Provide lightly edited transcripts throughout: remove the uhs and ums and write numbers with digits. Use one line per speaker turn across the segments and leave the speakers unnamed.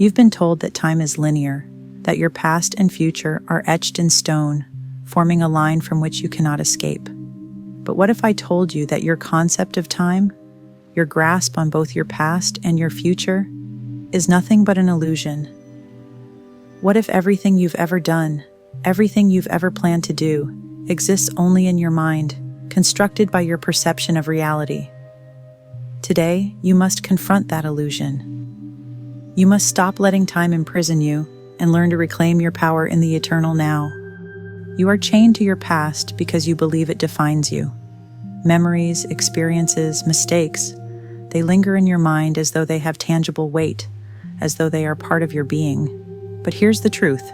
You've been told that time is linear, that your past and future are etched in stone, forming a line from which you cannot escape. But what if I told you that your concept of time, your grasp on both your past and your future, is nothing but an illusion? What if everything you've ever done, everything you've ever planned to do, exists only in your mind, constructed by your perception of reality? Today, you must confront that illusion. You must stop letting time imprison you and learn to reclaim your power in the eternal now. You are chained to your past because you believe it defines you. Memories, experiences, mistakes, they linger in your mind as though they have tangible weight, as though they are part of your being. But here's the truth.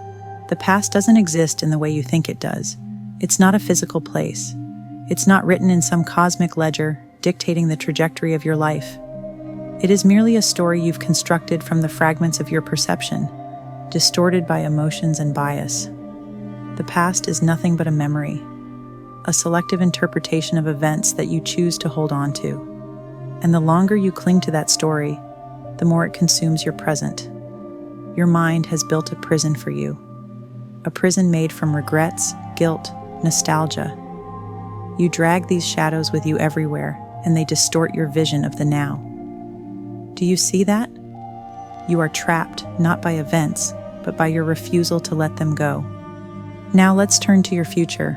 The past doesn't exist in the way you think it does. It's not a physical place. It's not written in some cosmic ledger dictating the trajectory of your life. It is merely a story you've constructed from the fragments of your perception, distorted by emotions and bias. The past is nothing but a memory, a selective interpretation of events that you choose to hold on to. And the longer you cling to that story, the more it consumes your present. Your mind has built a prison for you, a prison made from regrets, guilt, nostalgia. You drag these shadows with you everywhere, and they distort your vision of the now. Do you see that? You are trapped not by events, but by your refusal to let them go. Now let's turn to your future.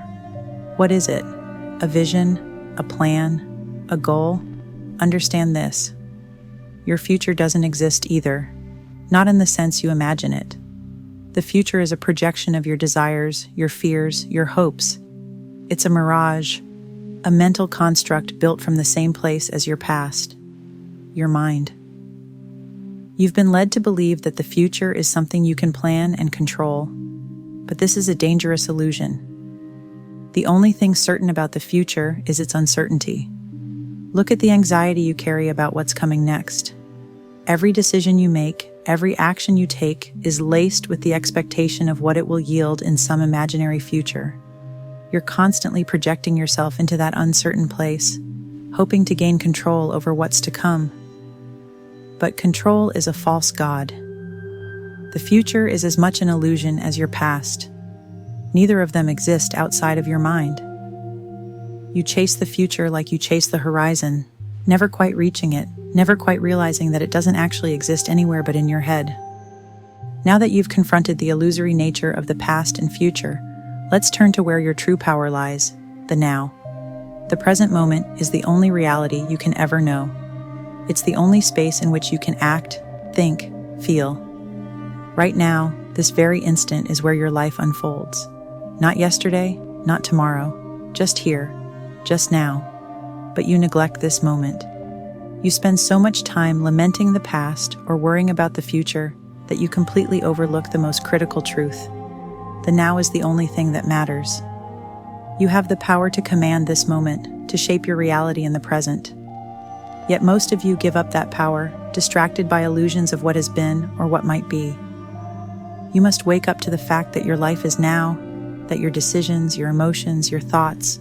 What is it? A vision? A plan? A goal? Understand this. Your future doesn't exist either, not in the sense you imagine it. The future is a projection of your desires, your fears, your hopes. It's a mirage, a mental construct built from the same place as your past, your mind. You've been led to believe that the future is something you can plan and control, but this is a dangerous illusion. The only thing certain about the future is its uncertainty. Look at the anxiety you carry about what's coming next. Every decision you make, every action you take is laced with the expectation of what it will yield in some imaginary future. You're constantly projecting yourself into that uncertain place, hoping to gain control over what's to come. But control is a false god. The future is as much an illusion as your past. Neither of them exist outside of your mind. You chase the future like you chase the horizon, never quite reaching it, never quite realizing that it doesn't actually exist anywhere but in your head. Now that you've confronted the illusory nature of the past and future, let's turn to where your true power lies, the now. The present moment is the only reality you can ever know. It's the only space in which you can act, think, feel. Right now, this very instant is where your life unfolds. Not yesterday, not tomorrow, just here, just now. But you neglect this moment. You spend so much time lamenting the past or worrying about the future that you completely overlook the most critical truth. The now is the only thing that matters. You have the power to command this moment, to shape your reality in the present. Yet most of you give up that power, distracted by illusions of what has been or what might be. You must wake up to the fact that your life is now, that your decisions, your emotions, your thoughts,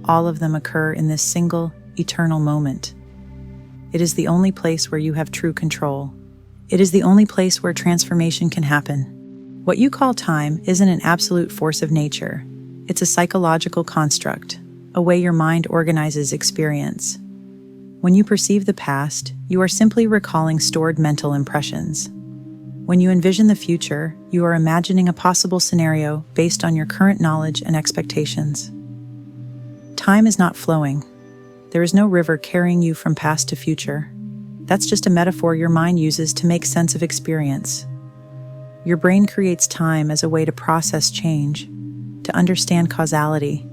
all of them occur in this single, eternal moment. It is the only place where you have true control. It is the only place where transformation can happen. What you call time isn't an absolute force of nature. It's a psychological construct, a way your mind organizes experience. When you perceive the past, you are simply recalling stored mental impressions. When you envision the future, you are imagining a possible scenario based on your current knowledge and expectations. Time is not flowing. There is no river carrying you from past to future. That's just a metaphor your mind uses to make sense of experience. Your brain creates time as a way to process change, to understand causality.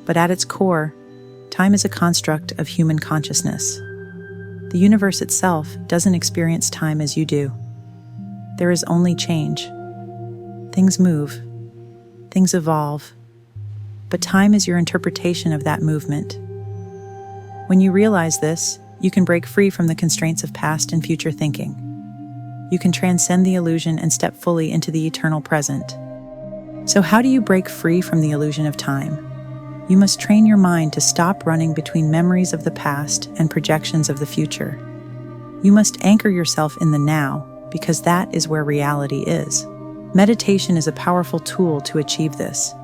But at its core, time is a construct of human consciousness. The universe itself doesn't experience time as you do. There is only change. Things move. Things evolve. But time is your interpretation of that movement. When you realize this, you can break free from the constraints of past and future thinking. You can transcend the illusion and step fully into the eternal present. So how do you break free from the illusion of time? You must train your mind to stop running between memories of the past and projections of the future. You must anchor yourself in the now, because that is where reality is. Meditation is a powerful tool to achieve this.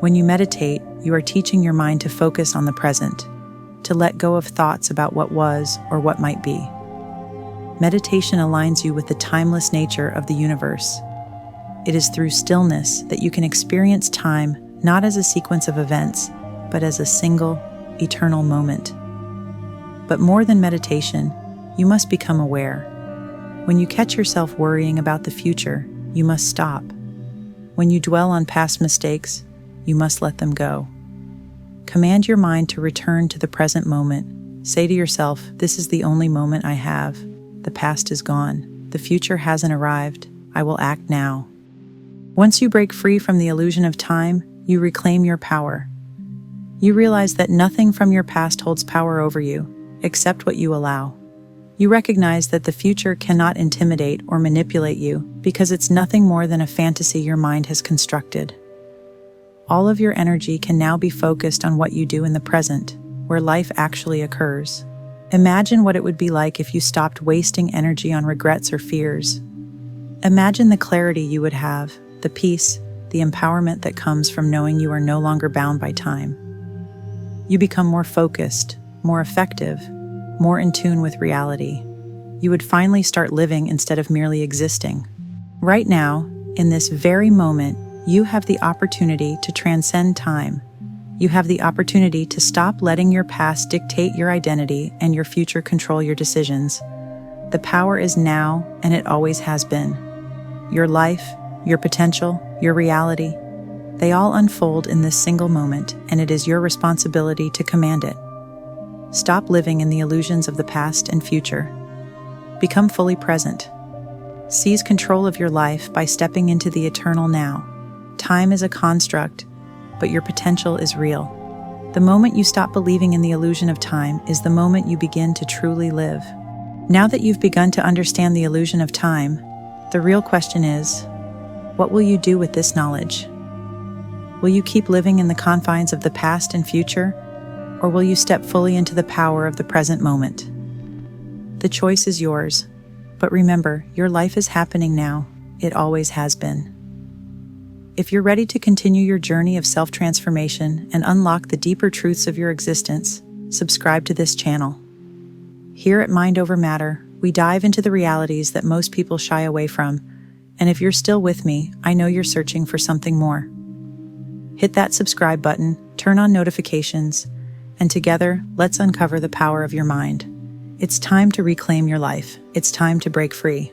When you meditate, you are teaching your mind to focus on the present, to let go of thoughts about what was or what might be. Meditation aligns you with the timeless nature of the universe. It is through stillness that you can experience time not as a sequence of events, but as a single, eternal moment. But more than meditation, you must become aware. When you catch yourself worrying about the future, you must stop. When you dwell on past mistakes, you must let them go. Command your mind to return to the present moment. Say to yourself, "This is the only moment I have. The past is gone. The future hasn't arrived. I will act now." Once you break free from the illusion of time, you reclaim your power. You realize that nothing from your past holds power over you, except what you allow. You recognize that the future cannot intimidate or manipulate you because it's nothing more than a fantasy your mind has constructed. All of your energy can now be focused on what you do in the present, where life actually occurs. Imagine what it would be like if you stopped wasting energy on regrets or fears. Imagine the clarity you would have, the peace, the empowerment that comes from knowing you are no longer bound by time. You become more focused, more effective, more in tune with reality. You would finally start living instead of merely existing. Right now, in this very moment, you have the opportunity to transcend time. You have the opportunity to stop letting your past dictate your identity and your future control your decisions. The power is now, and it always has been. Your life, your potential, your reality, they all unfold in this single moment, and it is your responsibility to command it. Stop living in the illusions of the past and future. Become fully present. Seize control of your life by stepping into the eternal now. Time is a construct, but your potential is real. The moment you stop believing in the illusion of time is the moment you begin to truly live. Now that you've begun to understand the illusion of time, the real question is, what will you do with this knowledge? Will you keep living in the confines of the past and future, or will you step fully into the power of the present moment? The choice is yours, but remember, your life is happening now. It always has been. If you're ready to continue your journey of self-transformation and unlock the deeper truths of your existence, subscribe to this channel. Here at Mind Over Matter, we dive into the realities that most people shy away from, and if you're still with me, I know you're searching for something more. Hit that subscribe button, turn on notifications, and together, let's uncover the power of your mind. It's time to reclaim your life. It's time to break free.